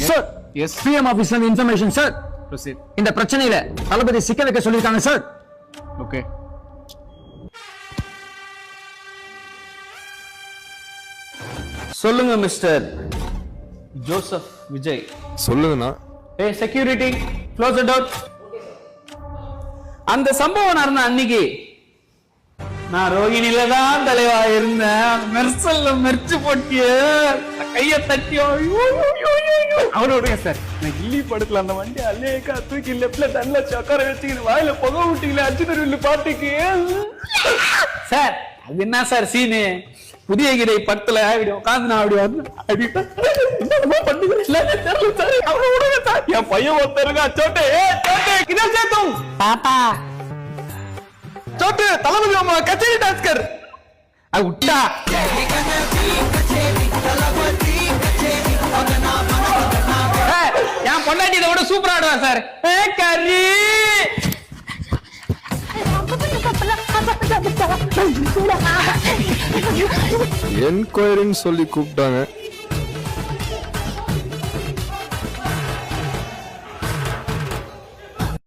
Sir yes PM ஆபீஸ்ல information sir. Proceed. இந்த பிரச்சனையில தளபதி சிக்க வைக்க சொல்லிருக்காங்க சார். ஓகே. சொல்லுங்க மிஸ்டர் ஜோசப் விஜய். சொல்லுங்கண்ணா. ஏ செக்யூரிட்டி க்ளோஸ் தி டோர். அந்த சம்பவம் நடந்த அன்னைக்கு நான் ரோகிணில தான் தலைவா இருந்தேன். மெர்சல்ல மெர்ச்சு போட்டிய கைய தட்டியோ அவரோட சார் நான் கில்லி படத்துல அந்த வண்டி அல்லேக்கா தூக்கி லெப்ட்ல தண்ணில சக்கரை வச்சுக்கிட்டு வாயில புகை விட்டீங்களே அச்சுதருவில் பாட்டுக்கு சார். அது என்ன சார் சீனு? புதிய கிரை படத்துல அப்படி உட்காந்து நான் அப்படி வந்து என் பையன் ஒருத்தருங்க சோட்டு கிதா சேத்தும் பாப்பா छोटे तलबदी मामा कचेरी डांस कर उठा यहाँ பொண்டாட்டி இதை விட சூப்பரா ஆடுவா சார். கரி என்கொயரின்னு சொல்லி கூப்பிட்டாங்க.